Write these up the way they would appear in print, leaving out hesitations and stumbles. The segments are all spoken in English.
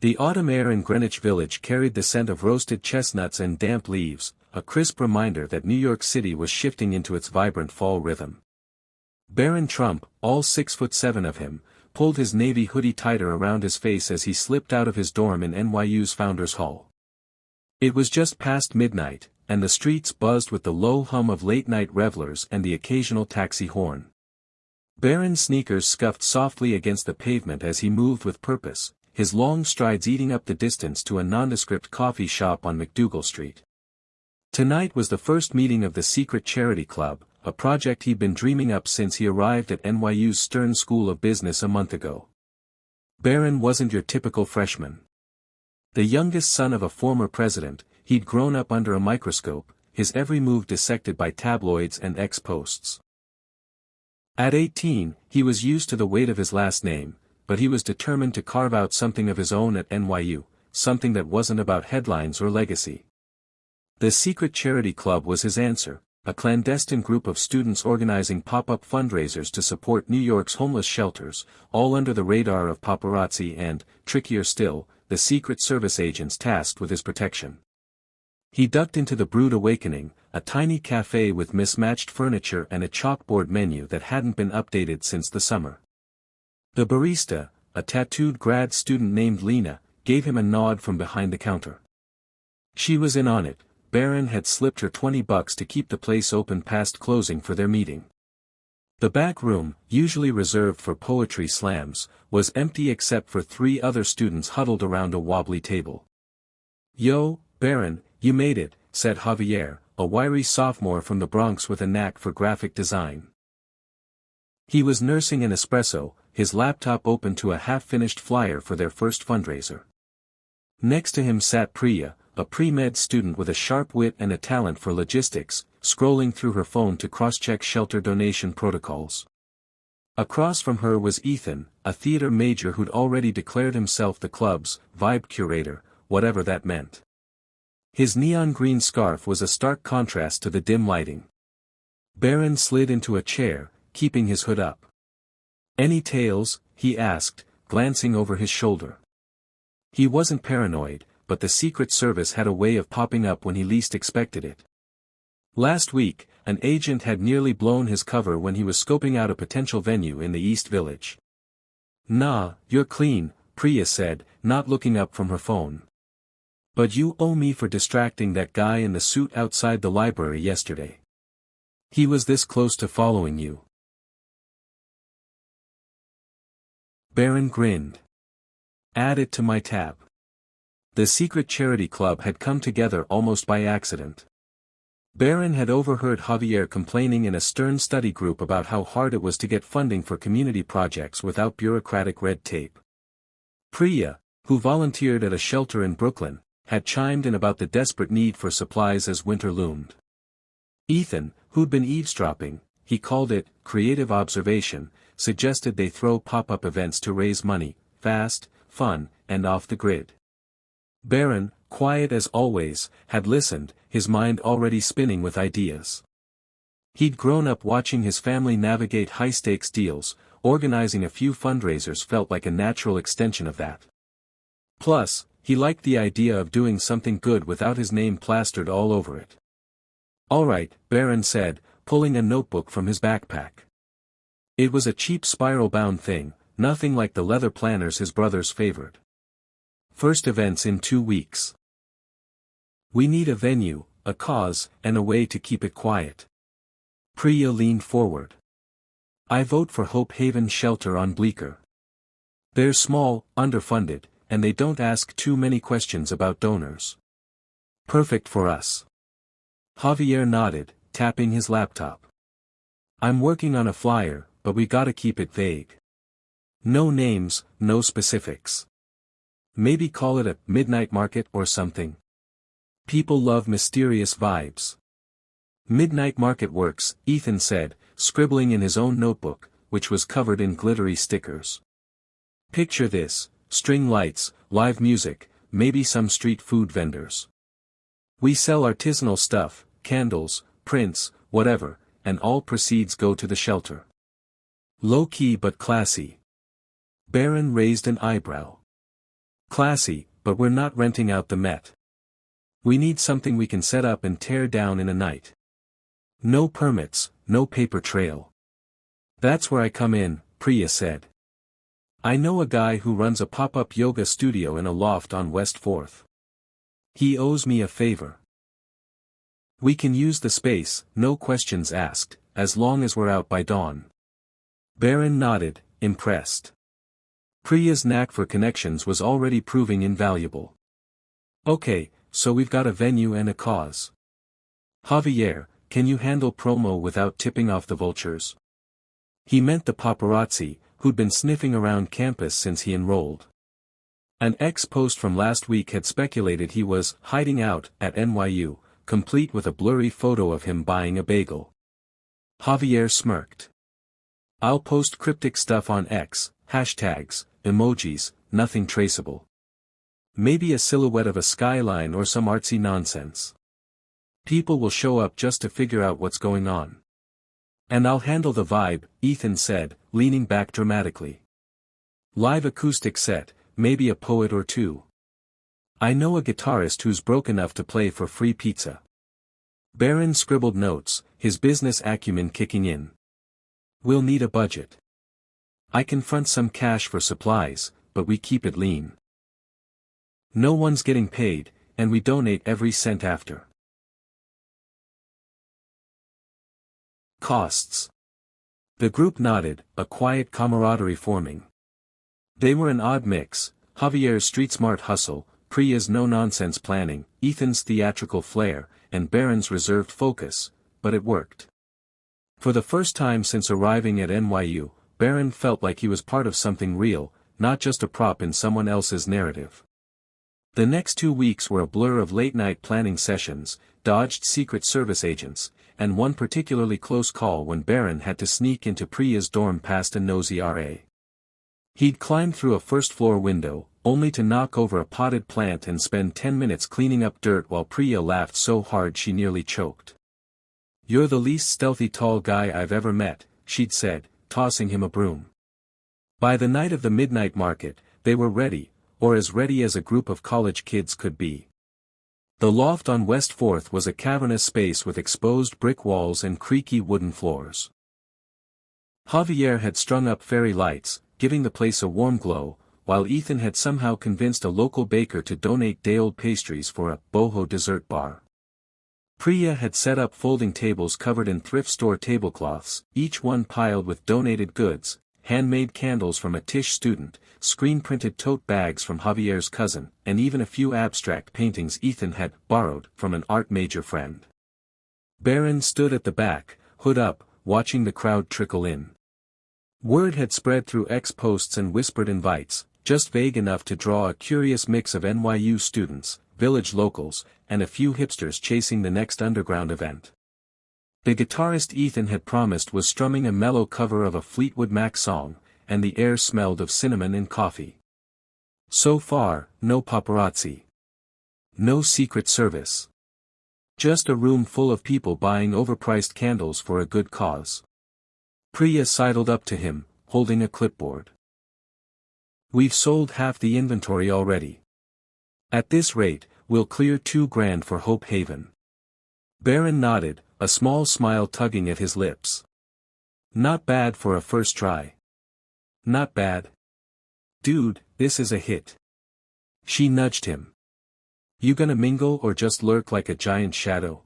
The autumn air in Greenwich Village carried the scent of roasted chestnuts and damp leaves, a crisp reminder that New York City was shifting into its vibrant fall rhythm. Barron Trump, all 6'7" of him, pulled his navy hoodie tighter around his face as he slipped out of his dorm in NYU's Founders Hall. It was just past midnight, and the streets buzzed with the low hum of late-night revelers and the occasional taxi horn. Barron's sneakers scuffed softly against the pavement as he moved with purpose, his long strides eating up the distance to a nondescript coffee shop on McDougal Street. Tonight was the first meeting of the secret charity club, a project he'd been dreaming up since he arrived at NYU's Stern School of Business a month ago. Barron wasn't your typical freshman. The youngest son of a former president, he'd grown up under a microscope, his every move dissected by tabloids and ex-posts. At 18, he was used to the weight of his last name, but he was determined to carve out something of his own at NYU, something that wasn't about headlines or legacy. The secret charity club was his answer, a clandestine group of students organizing pop-up fundraisers to support New York's homeless shelters, all under the radar of paparazzi and, trickier still, the Secret Service agents tasked with his protection. He ducked into the Brood Awakening, a tiny cafe with mismatched furniture and a chalkboard menu that hadn't been updated since the summer. The barista, a tattooed grad student named Lena, gave him a nod from behind the counter. She was in on it. Barron had slipped her $20 to keep the place open past closing for their meeting. The back room, usually reserved for poetry slams, was empty except for 3 other students huddled around a wobbly table. "Yo, Barron, you made it," said Javier, a wiry sophomore from the Bronx with a knack for graphic design. He was nursing an espresso, his laptop open to a half-finished flyer for their first fundraiser. Next to him sat Priya, a pre-med student with a sharp wit and a talent for logistics, scrolling through her phone to cross-check shelter donation protocols. Across from her was Ethan, a theater major who'd already declared himself the club's vibe curator, whatever that meant. His neon green scarf was a stark contrast to the dim lighting. Barron slid into a chair, keeping his hood up. "Any tales?" he asked, glancing over his shoulder. He wasn't paranoid, but the Secret Service had a way of popping up when he least expected it. Last week, an agent had nearly blown his cover when he was scoping out a potential venue in the East Village. "Nah, you're clean," Priya said, not looking up from her phone. "But you owe me for distracting that guy in the suit outside the library yesterday. He was this close to following you." Barron grinned. "Add it to my tab." The secret charity club had come together almost by accident. Barron had overheard Javier complaining in a Stern study group about how hard it was to get funding for community projects without bureaucratic red tape. Priya, who volunteered at a shelter in Brooklyn, had chimed in about the desperate need for supplies as winter loomed. Ethan, who'd been eavesdropping, he called it creative observation, suggested they throw pop-up events to raise money, fast, fun, and off the grid. Barron, quiet as always, had listened, his mind already spinning with ideas. He'd grown up watching his family navigate high-stakes deals, organizing a few fundraisers felt like a natural extension of that. Plus, he liked the idea of doing something good without his name plastered all over it. "All right," Barron said, pulling a notebook from his backpack. It was a cheap spiral-bound thing, nothing like the leather planners his brothers favored. "First events in 2 weeks. We need a venue, a cause, and a way to keep it quiet." Priya leaned forward. "I vote for Hope Haven Shelter on Bleecker. They're small, underfunded, and they don't ask too many questions about donors. Perfect for us." Javier nodded, tapping his laptop. "I'm working on a flyer, but we gotta keep it vague. No names, no specifics. Maybe call it a midnight market or something. People love mysterious vibes." "Midnight market works," Ethan said, scribbling in his own notebook, which was covered in glittery stickers. "Picture this, string lights, live music, maybe some street food vendors. We sell artisanal stuff, candles, prints, whatever, and all proceeds go to the shelter. Low-key but classy." Barron raised an eyebrow. Classy, but we're not renting out the Met. We need something we can set up and tear down in a night. No permits, no paper trail. That's where I come in, Priya said. I know a guy who runs a pop-up yoga studio in a loft on West 4th. He owes me a favor. We can use the space, no questions asked, as long as we're out by dawn. Barron nodded, impressed. Priya's knack for connections was already proving invaluable. Okay, so we've got a venue and a cause. Javier, can you handle promo without tipping off the vultures? He meant the paparazzi, who'd been sniffing around campus since he enrolled. An ex-post from last week had speculated he was hiding out at NYU, complete with a blurry photo of him buying a bagel. Javier smirked. I'll post cryptic stuff on X, hashtags, emojis, nothing traceable. Maybe a silhouette of a skyline or some artsy nonsense. People will show up just to figure out what's going on. And I'll handle the vibe, Ethan said, leaning back dramatically. Live acoustic set, maybe a poet or two. I know a guitarist who's broke enough to play for free pizza. Barron scribbled notes, his business acumen kicking in. We'll need a budget. I can front some cash for supplies, but we keep it lean. No one's getting paid, and we donate every cent after. Costs. The group nodded, a quiet camaraderie forming. They were an odd mix, Javier's street-smart hustle, Priya's no-nonsense planning, Ethan's theatrical flair, and Barron's reserved focus, but it worked. For the first time since arriving at NYU, Barron felt like he was part of something real, not just a prop in someone else's narrative. The next 2 weeks were a blur of late-night planning sessions, dodged Secret Service agents, and one particularly close call when Barron had to sneak into Priya's dorm past a nosy RA. He'd climbed through a first-floor window, only to knock over a potted plant and spend 10 minutes cleaning up dirt while Priya laughed so hard she nearly choked. You're the least stealthy tall guy I've ever met, she'd said, tossing him a broom. By the night of the midnight market, they were ready, or as ready as a group of college kids could be. The loft on West 4th was a cavernous space with exposed brick walls and creaky wooden floors. Javier had strung up fairy lights, giving the place a warm glow, while Ethan had somehow convinced a local baker to donate day-old pastries for a boho dessert bar. Priya had set up folding tables covered in thrift store tablecloths, each one piled with donated goods, handmade candles from a Tisch student, screen-printed tote bags from Javier's cousin, and even a few abstract paintings Ethan had borrowed from an art major friend. Barron stood at the back, hood up, watching the crowd trickle in. Word had spread through ex-posts and whispered invites, just vague enough to draw a curious mix of NYU students, village locals, and a few hipsters chasing the next underground event. The guitarist Ethan had promised was strumming a mellow cover of a Fleetwood Mac song, and the air smelled of cinnamon and coffee. So far, no paparazzi. No Secret Service. Just a room full of people buying overpriced candles for a good cause. Priya sidled up to him, holding a clipboard. We've sold half the inventory already. At this rate, we'll clear $2,000 for Hope Haven. Barron nodded, a small smile tugging at his lips. Not bad for a first try. Not bad. Dude, this is a hit. She nudged him. You gonna mingle or just lurk like a giant shadow?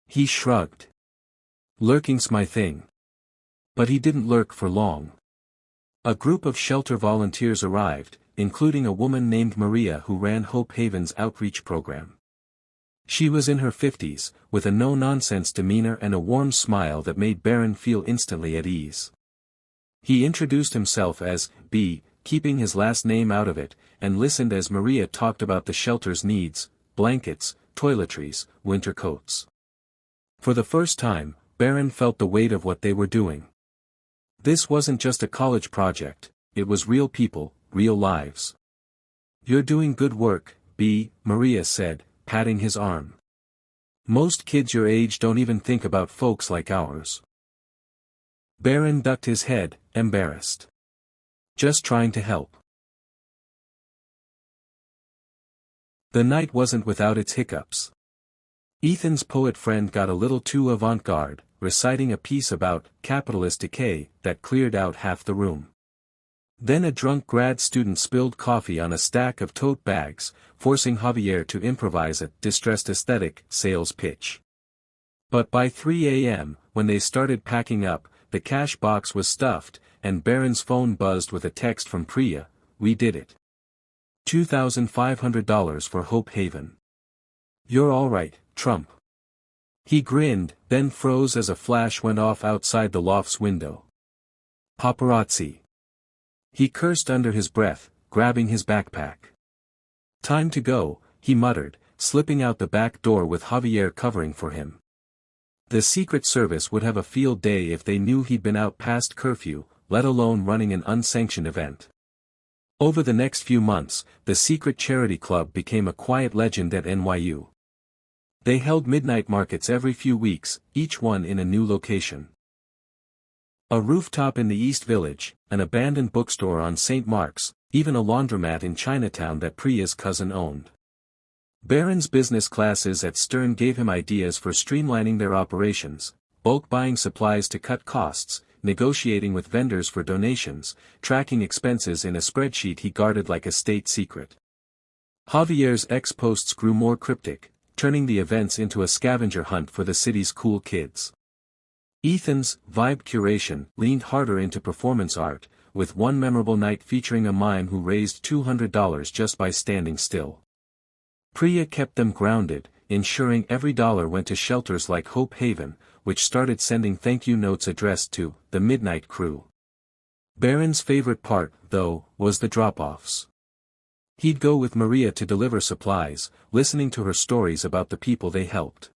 He shrugged. Lurking's my thing. But he didn't lurk for long. A group of shelter volunteers arrived, including a woman named Maria who ran Hope Haven's outreach program. She was in her 50s, with a no-nonsense demeanor and a warm smile that made Barron feel instantly at ease. He introduced himself as B, keeping his last name out of it, and listened as Maria talked about the shelter's needs, blankets, toiletries, winter coats. For the first time, Barron felt the weight of what they were doing. This wasn't just a college project, it was real people, real lives. You're doing good work, B, Maria said, patting his arm. Most kids your age don't even think about folks like ours. Barron ducked his head, embarrassed. Just trying to help. The night wasn't without its hiccups. Ethan's poet friend got a little too avant-garde, reciting a piece about capitalist decay that cleared out half the room. Then a drunk grad student spilled coffee on a stack of tote bags, forcing Javier to improvise a distressed aesthetic sales pitch. But by 3 a.m., when they started packing up, the cash box was stuffed, and Barron's phone buzzed with a text from Priya, "We did it. $2,500 for Hope Haven. You're all right, Trump." He grinned, then froze as a flash went off outside the loft's window. Paparazzi. He cursed under his breath, grabbing his backpack. "Time to go," he muttered, slipping out the back door with Javier covering for him. The Secret Service would have a field day if they knew he'd been out past curfew, let alone running an unsanctioned event. Over the next few months, the secret charity club became a quiet legend at NYU. They held midnight markets every few weeks, each one in a new location. A rooftop in the East Village, an abandoned bookstore on St. Mark's, even a laundromat in Chinatown that Priya's cousin owned. Barron's business classes at Stern gave him ideas for streamlining their operations, bulk buying supplies to cut costs, negotiating with vendors for donations, tracking expenses in a spreadsheet he guarded like a state secret. Javier's ex-posts grew more cryptic, turning the events into a scavenger hunt for the city's cool kids. Ethan's vibe curation leaned harder into performance art, with one memorable night featuring a mime who raised $200 just by standing still. Priya kept them grounded, ensuring every dollar went to shelters like Hope Haven, which started sending thank you notes addressed to the Midnight Crew. Barron's favorite part, though, was the drop-offs. He'd go with Maria to deliver supplies, listening to her stories about the people they helped.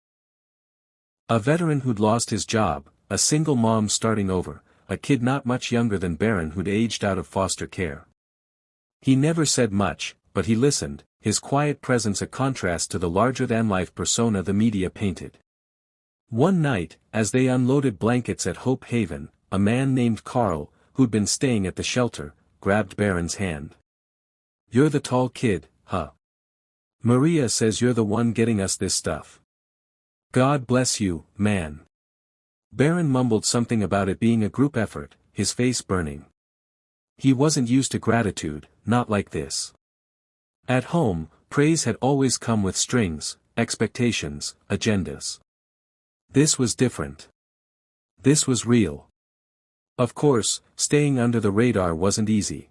A veteran who'd lost his job, a single mom starting over, a kid not much younger than Barron who'd aged out of foster care. He never said much, but he listened, his quiet presence a contrast to the larger-than-life persona the media painted. One night, as they unloaded blankets at Hope Haven, a man named Carl, who'd been staying at the shelter, grabbed Barron's hand. "You're the tall kid, huh? Maria says you're the one getting us this stuff. God bless you, man." Barron mumbled something about it being a group effort, his face burning. He wasn't used to gratitude, not like this. At home, praise had always come with strings, expectations, agendas. This was different. This was real. Of course, staying under the radar wasn't easy.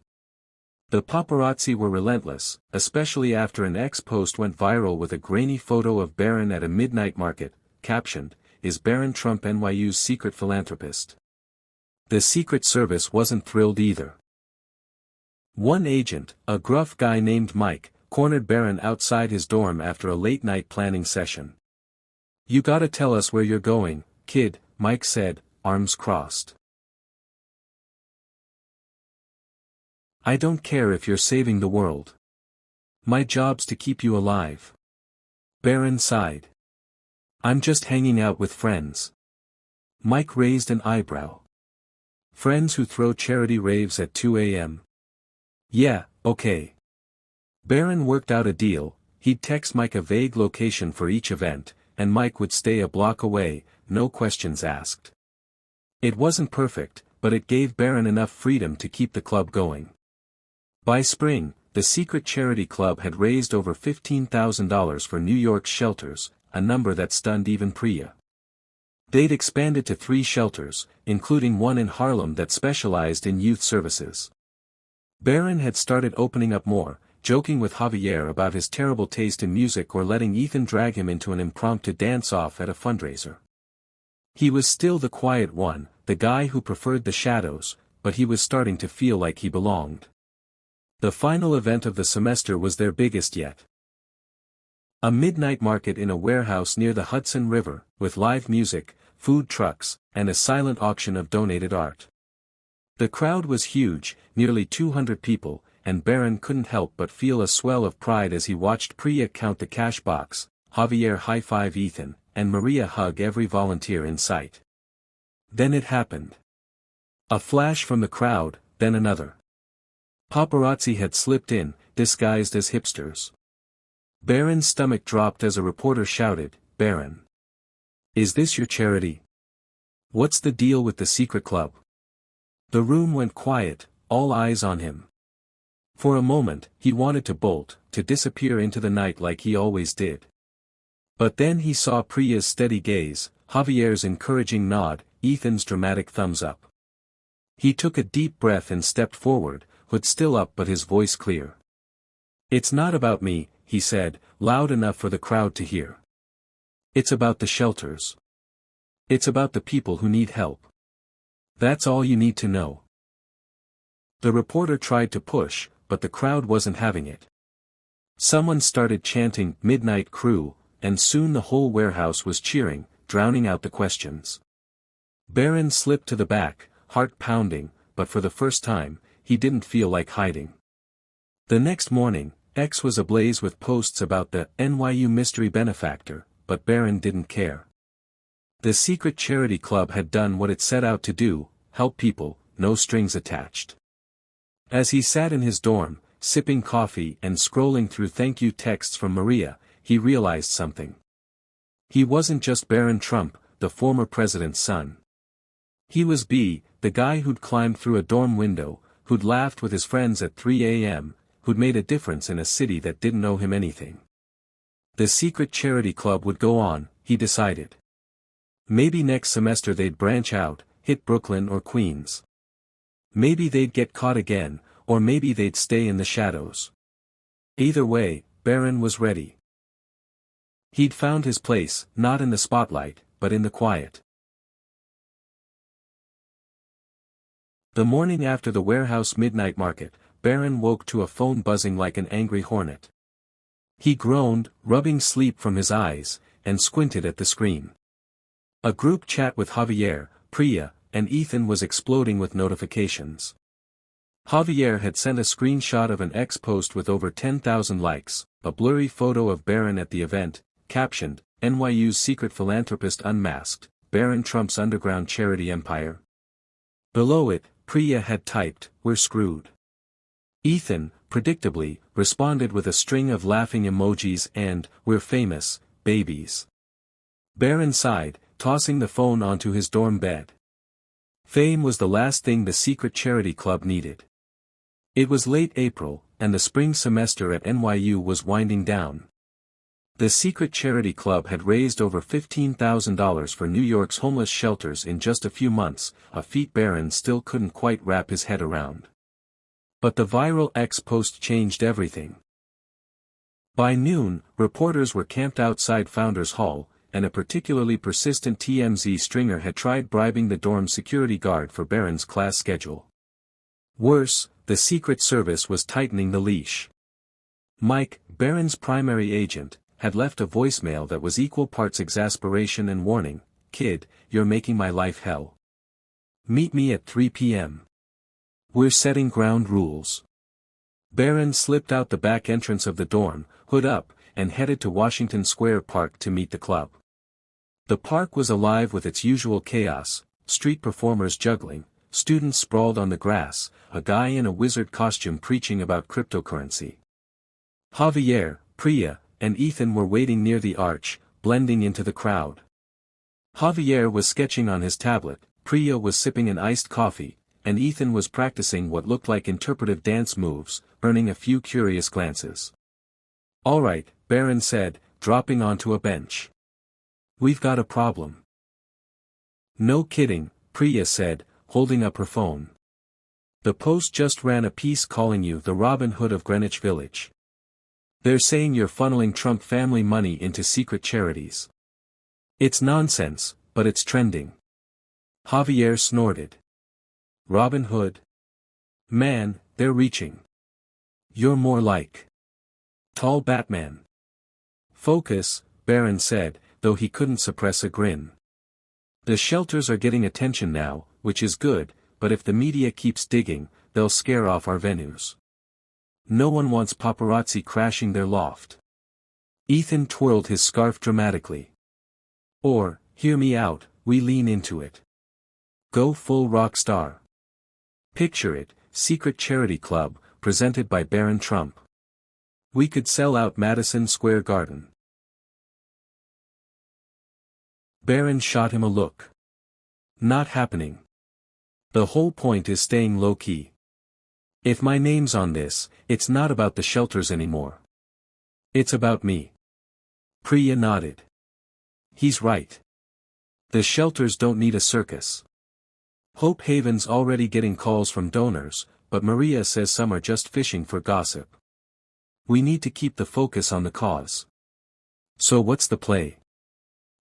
The paparazzi were relentless, especially after an ex-post went viral with a grainy photo of Barron at a midnight market, captioned, "Is Barron Trump NYU's secret philanthropist?" The Secret Service wasn't thrilled either. One agent, a gruff guy named Mike, cornered Barron outside his dorm after a late-night planning session. "You gotta tell us where you're going, kid," Mike said, arms crossed. "I don't care if you're saving the world. My job's to keep you alive." Barron sighed. "I'm just hanging out with friends." Mike raised an eyebrow. "Friends who throw charity raves at 2 a.m. Yeah, okay." Barron worked out a deal. He'd text Mike a vague location for each event, and Mike would stay a block away, no questions asked. It wasn't perfect, but it gave Barron enough freedom to keep the club going. By spring, the secret charity club had raised over $15,000 for New York's shelters, a number that stunned even Priya. They'd expanded to 3 shelters, including one in Harlem that specialized in youth services. Barron had started opening up more, joking with Javier about his terrible taste in music or letting Ethan drag him into an impromptu dance-off at a fundraiser. He was still the quiet one, the guy who preferred the shadows, but he was starting to feel like he belonged. The final event of the semester was their biggest yet. A midnight market in a warehouse near the Hudson River, with live music, food trucks, and a silent auction of donated art. The crowd was huge, nearly 200 people, and Barron couldn't help but feel a swell of pride as he watched Priya count the cash box, Javier high-five Ethan, and Maria hug every volunteer in sight. Then it happened. A flash from the crowd, then another. Paparazzi had slipped in, disguised as hipsters. Barron's stomach dropped as a reporter shouted, "Barron! Is this your charity? What's the deal with the secret club?" The room went quiet, all eyes on him. For a moment, he wanted to bolt, to disappear into the night like he always did. But then he saw Priya's steady gaze, Javier's encouraging nod, Ethan's dramatic thumbs up. He took a deep breath and stepped forward, hood still up but his voice clear. "It's not about me," he said, loud enough for the crowd to hear. "It's about the shelters. It's about the people who need help. That's all you need to know." The reporter tried to push, but the crowd wasn't having it. Someone started chanting, "Midnight Crew," and soon the whole warehouse was cheering, drowning out the questions. Barron slipped to the back, heart pounding, but for the first time, he didn't feel like hiding. The next morning, X was ablaze with posts about the NYU mystery benefactor, but Barron didn't care. The secret charity club had done what it set out to do, help people, no strings attached. As he sat in his dorm, sipping coffee and scrolling through thank you texts from Maria, he realized something. He wasn't just Barron Trump, the former president's son. He was B, the guy who'd climbed through a dorm window, who'd laughed with his friends at 3 a.m., who'd made a difference in a city that didn't owe him anything. The secret charity club would go on, he decided. Maybe next semester they'd branch out, hit Brooklyn or Queens. Maybe they'd get caught again, or maybe they'd stay in the shadows. Either way, Barron was ready. He'd found his place, not in the spotlight, but in the quiet. The morning after the warehouse midnight market, Barron woke to a phone buzzing like an angry hornet. He groaned, rubbing sleep from his eyes, and squinted at the screen. A group chat with Javier, Priya, and Ethan was exploding with notifications. Javier had sent a screenshot of an X post with over 10,000 likes, a blurry photo of Barron at the event, captioned, "NYU's secret philanthropist unmasked, Barron Trump's underground charity empire." Below it, Priya had typed, "We're screwed." Ethan, predictably, responded with a string of laughing emojis and, "We're famous, babies." Barron sighed, tossing the phone onto his dorm bed. Fame was the last thing the secret charity club needed. It was late April, and the spring semester at NYU was winding down. The secret charity club had raised over $15,000 for New York's homeless shelters in just a few months, a feat Barron still couldn't quite wrap his head around. But the viral X post changed everything. By noon, reporters were camped outside Founders Hall, and a particularly persistent TMZ stringer had tried bribing the dorm security guard for Barron's class schedule. Worse, the Secret Service was tightening the leash. Mike, Barron's primary agent, had left a voicemail that was equal parts exasperation and warning, "Kid, you're making my life hell. Meet me at 3 p.m. We're setting ground rules." Barron slipped out the back entrance of the dorm, hood up, and headed to Washington Square Park to meet the club. The park was alive with its usual chaos, street performers juggling, students sprawled on the grass, a guy in a wizard costume preaching about cryptocurrency. Javier, Priya, and Ethan were waiting near the arch, blending into the crowd. Javier was sketching on his tablet, Priya was sipping an iced coffee, and Ethan was practicing what looked like interpretive dance moves, earning a few curious glances. "All right," Barron said, dropping onto a bench. "We've got a problem." "No kidding," Priya said, holding up her phone. "The Post just ran a piece calling you the Robin Hood of Greenwich Village. They're saying you're funneling Trump family money into secret charities. It's nonsense, but it's trending." Javier snorted. "Robin Hood? Man, they're reaching. You're more like tall Batman." "Focus," Barron said, though he couldn't suppress a grin. "The shelters are getting attention now, which is good, but if the media keeps digging, they'll scare off our venues. No one wants paparazzi crashing their loft." Ethan twirled his scarf dramatically. "Or, hear me out, we lean into it. Go full rock star. Picture it, secret charity club, presented by Barron Trump. We could sell out Madison Square Garden. Barron shot him a look. Not happening. The whole point is staying low-key. If my name's on this, it's not about the shelters anymore. It's about me. Priya nodded. He's right. The shelters don't need a circus. Hope Haven's already getting calls from donors, but Maria says some are just fishing for gossip. We need to keep the focus on the cause. So what's the play?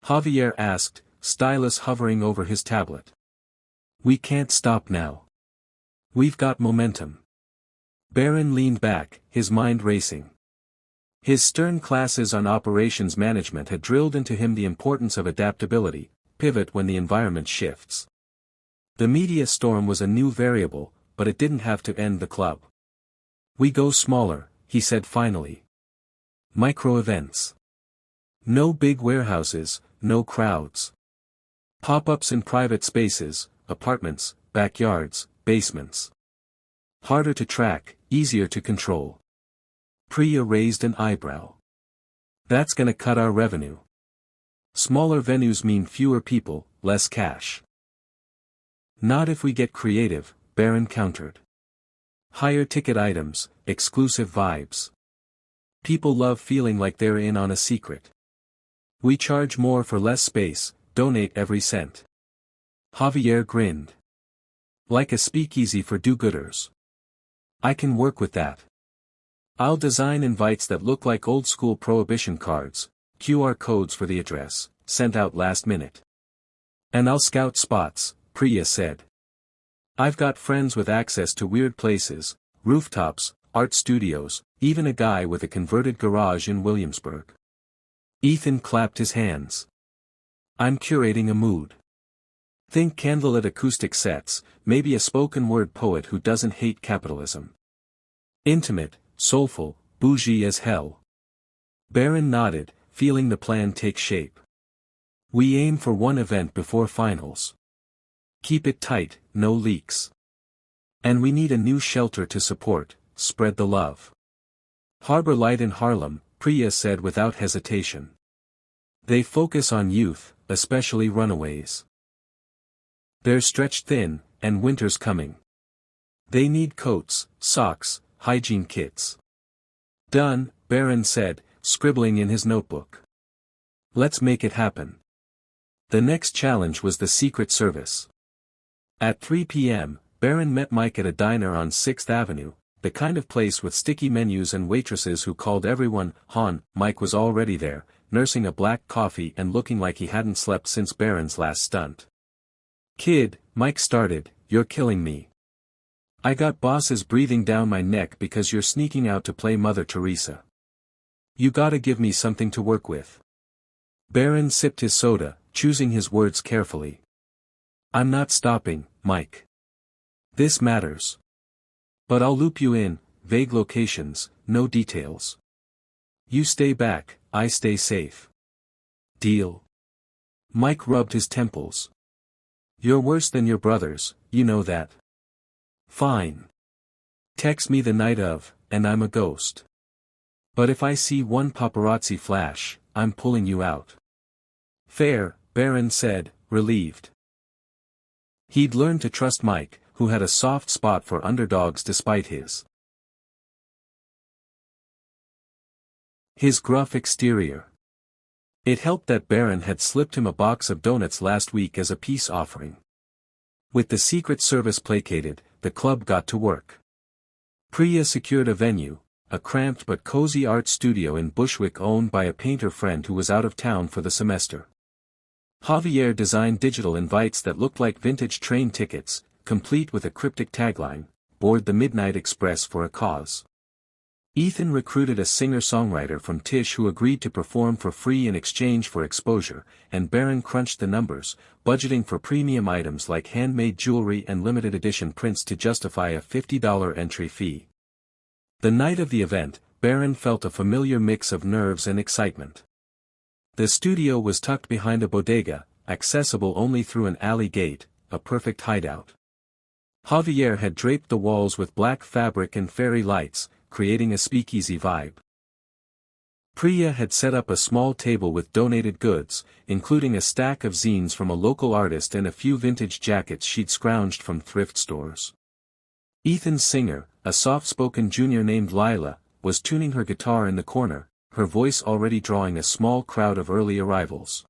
Javier asked, stylus hovering over his tablet. We can't stop now. We've got momentum. Barron leaned back, his mind racing. His stern classes on operations management had drilled into him the importance of adaptability, pivot when the environment shifts. The media storm was a new variable, but it didn't have to end the club. We go smaller, he said finally. Micro events. No big warehouses, no crowds. Pop-ups in private spaces, apartments, backyards, basements. Harder to track, easier to control. Priya raised an eyebrow. That's gonna cut our revenue. Smaller venues mean fewer people, less cash. Not if we get creative, Barron countered. Higher ticket items, exclusive vibes. People love feeling like they're in on a secret. We charge more for less space, donate every cent. Javier grinned. Like a speakeasy for do-gooders. I can work with that. I'll design invites that look like old-school prohibition cards, QR codes for the address, sent out last minute. And I'll scout spots, Priya said. I've got friends with access to weird places, rooftops, art studios, even a guy with a converted garage in Williamsburg. Ethan clapped his hands. I'm curating a mood. Think candlelit acoustic sets, maybe a spoken-word poet who doesn't hate capitalism. Intimate, soulful, bougie as hell. Barron nodded, feeling the plan take shape. We aim for one event before finals. Keep it tight, no leaks. And we need a new shelter to support, spread the love. Harbor Light in Harlem, Priya said without hesitation. They focus on youth, especially runaways. They're stretched thin, and winter's coming. They need coats, socks, hygiene kits. Done, Barron said, scribbling in his notebook. Let's make it happen. The next challenge was the Secret Service. At 3 p.m., Barron met Mike at a diner on 6th Avenue, the kind of place with sticky menus and waitresses who called everyone "hon." Mike was already there, nursing a black coffee and looking like he hadn't slept since Barron's last stunt. Kid, Mike started, you're killing me. I got bosses breathing down my neck because you're sneaking out to play Mother Teresa. You gotta give me something to work with. Barron sipped his soda, choosing his words carefully. I'm not stopping, Mike. This matters. But I'll loop you in, vague locations, no details. You stay back, I stay safe. Deal? Mike rubbed his temples. You're worse than your brothers, you know that. Fine. Text me the night of, and I'm a ghost. But if I see one paparazzi flash, I'm pulling you out. Fair, Barron said, relieved. He'd learned to trust Mike, who had a soft spot for underdogs despite his gruff exterior. It helped that Barron had slipped him a box of donuts last week as a peace offering. With the Secret Service placated, the club got to work. Priya secured a venue, a cramped but cozy art studio in Bushwick owned by a painter friend who was out of town for the semester. Javier designed digital invites that looked like vintage train tickets, complete with a cryptic tagline, "Board the Midnight Express for a cause." Ethan recruited a singer-songwriter from Tisch who agreed to perform for free in exchange for exposure, and Barron crunched the numbers, budgeting for premium items like handmade jewelry and limited edition prints to justify a $50 entry fee. The night of the event, Barron felt a familiar mix of nerves and excitement. The studio was tucked behind a bodega, accessible only through an alley gate, a perfect hideout. Javier had draped the walls with black fabric and fairy lights, creating a speakeasy vibe. Priya had set up a small table with donated goods, including a stack of zines from a local artist and a few vintage jackets she'd scrounged from thrift stores. Ethan's singer, a soft-spoken junior named Lila, was tuning her guitar in the corner, her voice already drawing a small crowd of early arrivals.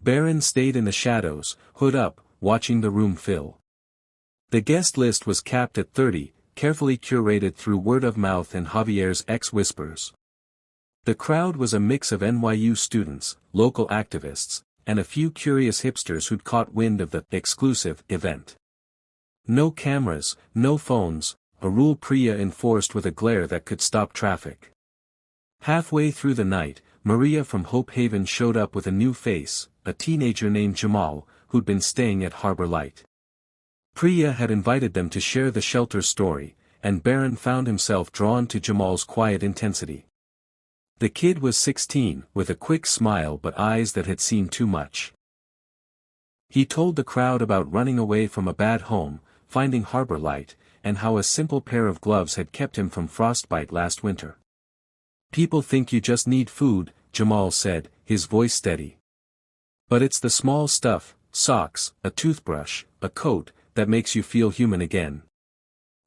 Barron stayed in the shadows, hood up, watching the room fill. The guest list was capped at 30, carefully curated through word of mouth and Javier's ex-whispers. The crowd was a mix of NYU students, local activists, and a few curious hipsters who'd caught wind of the exclusive event. No cameras, no phones, a rule Priya enforced with a glare that could stop traffic. Halfway through the night, Maria from Hope Haven showed up with a new face, a teenager named Jamal, who'd been staying at Harbor Light. Priya had invited them to share the shelter's story, and Barron found himself drawn to Jamal's quiet intensity. The kid was 16, with a quick smile but eyes that had seen too much. He told the crowd about running away from a bad home, finding Harbor Light, and how a simple pair of gloves had kept him from frostbite last winter. "People think you just need food," Jamal said, his voice steady. "But it's the small stuff, socks, a toothbrush, a coat, that makes you feel human again."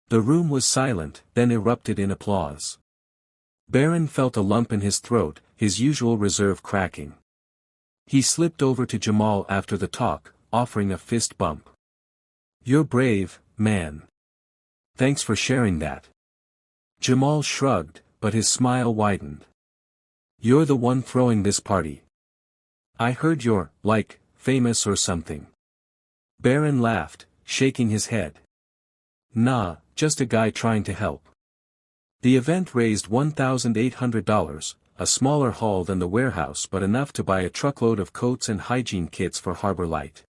The room was silent, then erupted in applause. Barron felt a lump in his throat, his usual reserve cracking. He slipped over to Jamal after the talk, offering a fist bump. "You're brave, man. Thanks for sharing that." Jamal shrugged, but his smile widened. "You're the one throwing this party. I heard you're, like, famous or something." Barron laughed, shaking his head. "Nah, just a guy trying to help." The event raised $1,800, a smaller haul than the warehouse but enough to buy a truckload of coats and hygiene kits for Harbor Light.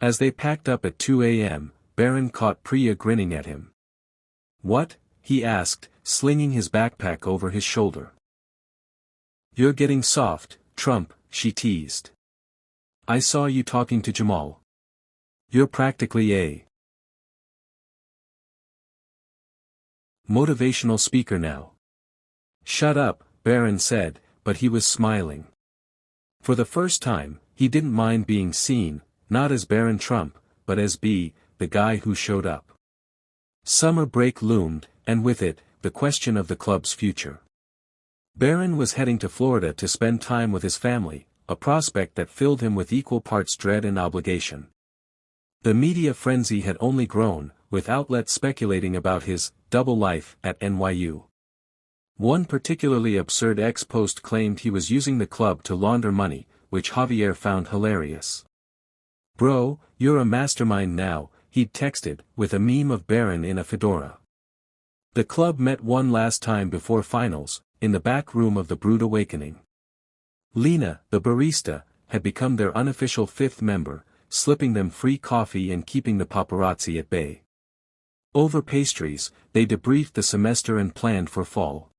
As they packed up at 2 a.m., Barron caught Priya grinning at him. "What?" he asked, slinging his backpack over his shoulder. "You're getting soft, Trump," she teased. "I saw you talking to Jamal. You're practically a motivational speaker now." "Shut up," Barron said, but he was smiling. For the first time, he didn't mind being seen, not as Barron Trump, but as the guy who showed up. Summer break loomed, and with it, the question of the club's future. Barron was heading to Florida to spend time with his family, a prospect that filled him with equal parts dread and obligation. The media frenzy had only grown, with outlets speculating about his double life at NYU. One particularly absurd ex-post claimed he was using the club to launder money, which Javier found hilarious. "Bro, you're a mastermind now," he'd texted, with a meme of Barron in a fedora. The club met one last time before finals, in the back room of the Brood Awakening. Lena, the barista, had become their unofficial fifth member, slipping them free coffee and keeping the paparazzi at bay. Over pastries, they debriefed the semester and planned for fall.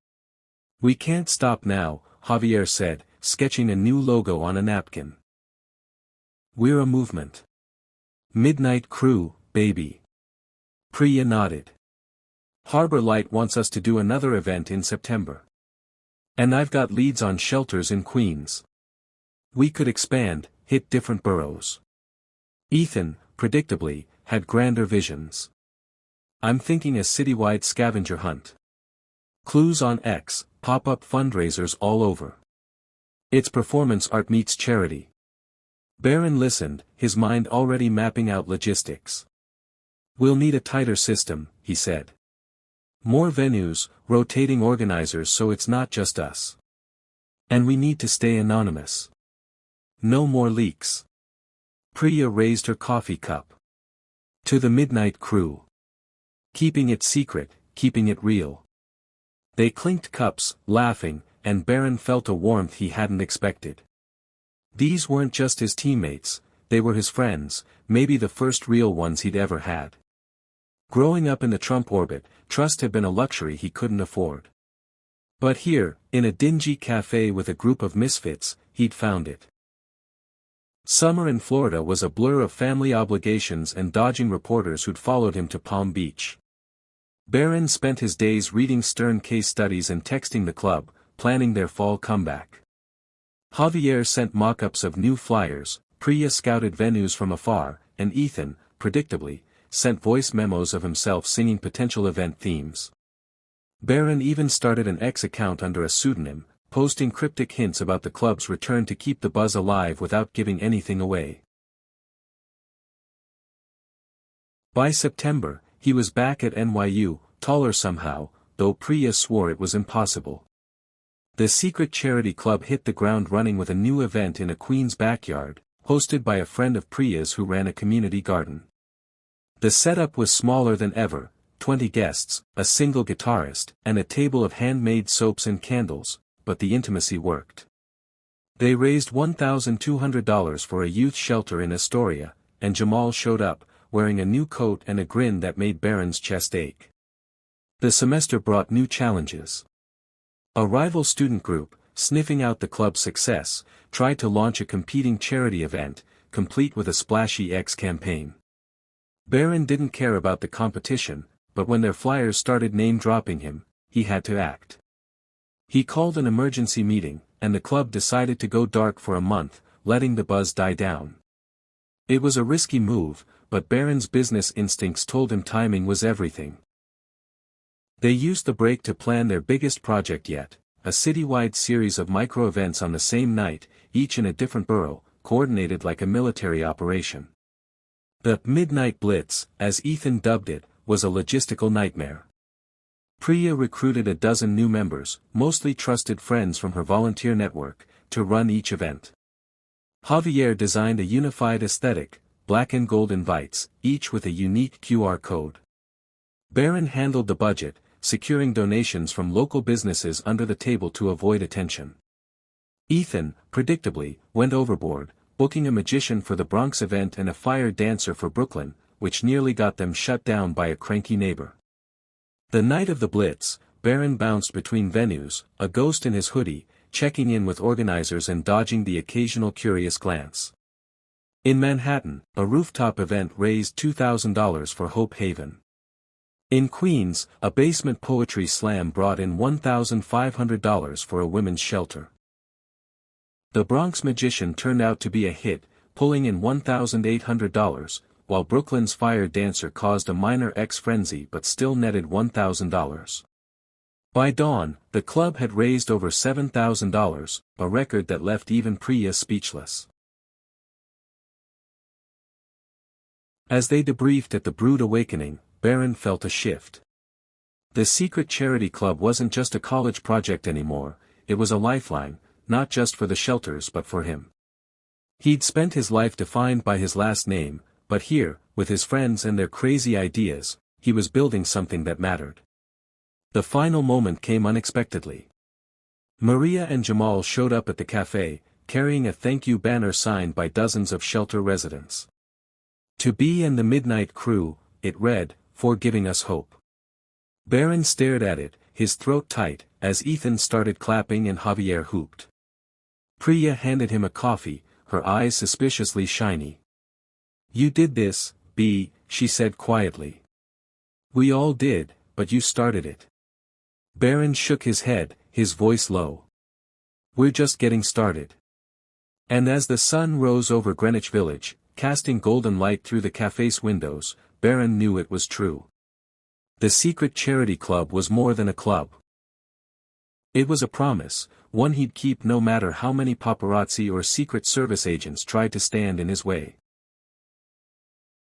"We can't stop now," Javier said, sketching a new logo on a napkin. "We're a movement. Midnight crew, baby." Priya nodded. "Harbor Light wants us to do another event in September. And I've got leads on shelters in Queens. We could expand, hit different boroughs." Ethan, predictably, had grander visions. "I'm thinking a citywide scavenger hunt. Clues on X, pop-up fundraisers all over. It's performance art meets charity." Barron listened, his mind already mapping out logistics. "We'll need a tighter system," he said. "More venues, rotating organizers so it's not just us. And we need to stay anonymous. No more leaks." Priya raised her coffee cup. "To the midnight crew. Keeping it secret, keeping it real." They clinked cups, laughing, and Barron felt a warmth he hadn't expected. These weren't just his teammates, they were his friends, maybe the first real ones he'd ever had. Growing up in the Trump orbit, trust had been a luxury he couldn't afford. But here, in a dingy cafe with a group of misfits, he'd found it. Summer in Florida was a blur of family obligations and dodging reporters who'd followed him to Palm Beach. Barron spent his days reading stern case studies and texting the club, planning their fall comeback. Javier sent mock-ups of new flyers, Priya scouted venues from afar, and Ethan, predictably, sent voice memos of himself singing potential event themes. Barron even started an X account under a pseudonym, posting cryptic hints about the club's return to keep the buzz alive without giving anything away. By September, he was back at NYU, taller somehow, though Priya swore it was impossible. The secret charity club hit the ground running with a new event in a Queens backyard, hosted by a friend of Priya's who ran a community garden. The setup was smaller than ever, 20 guests, a single guitarist, and a table of handmade soaps and candles, but the intimacy worked. They raised $1,200 for a youth shelter in Astoria, and Jamal showed up, wearing a new coat and a grin that made Barron's chest ache. The semester brought new challenges. A rival student group, sniffing out the club's success, tried to launch a competing charity event, complete with a splashy X campaign. Barron didn't care about the competition, but when their flyers started name-dropping him, he had to act. He called an emergency meeting, and the club decided to go dark for a month, letting the buzz die down. It was a risky move, but Barron's business instincts told him timing was everything. They used the break to plan their biggest project yet, a citywide series of micro-events on the same night, each in a different borough, coordinated like a military operation. The Midnight Blitz, as Ethan dubbed it, was a logistical nightmare. Priya recruited a dozen new members, mostly trusted friends from her volunteer network, to run each event. Javier designed a unified aesthetic, black and gold invites, each with a unique QR code. Barron handled the budget, securing donations from local businesses under the table to avoid attention. Ethan, predictably, went overboard, booking a magician for the Bronx event and a fire dancer for Brooklyn, which nearly got them shut down by a cranky neighbor. The night of the Blitz, Barron bounced between venues, a ghost in his hoodie, checking in with organizers and dodging the occasional curious glance. In Manhattan, a rooftop event raised $2,000 for Hope Haven. In Queens, a basement poetry slam brought in $1,500 for a women's shelter. The Bronx magician turned out to be a hit, pulling in $1,800, while Brooklyn's fire dancer caused a minor X-frenzy but still netted $1,000. By dawn, the club had raised over $7,000, a record that left even Priya speechless. As they debriefed at the Brood Awakening, Barron felt a shift. The secret charity club wasn't just a college project anymore, it was a lifeline, not just for the shelters but for him. He'd spent his life defined by his last name, but here, with his friends and their crazy ideas, he was building something that mattered. The final moment came unexpectedly. Maria and Jamal showed up at the cafe, carrying a thank you banner signed by dozens of shelter residents. To be and the Midnight Crew, it read, for giving us hope. Barron stared at it, his throat tight, as Ethan started clapping and Javier hooped. Priya handed him a coffee, her eyes suspiciously shiny. You did this, B, she said quietly. We all did, but you started it. Barron shook his head, his voice low. We're just getting started. And as the sun rose over Greenwich Village, casting golden light through the cafe's windows, Barron knew it was true. The secret charity club was more than a club. It was a promise, one he'd keep no matter how many paparazzi or Secret Service agents tried to stand in his way.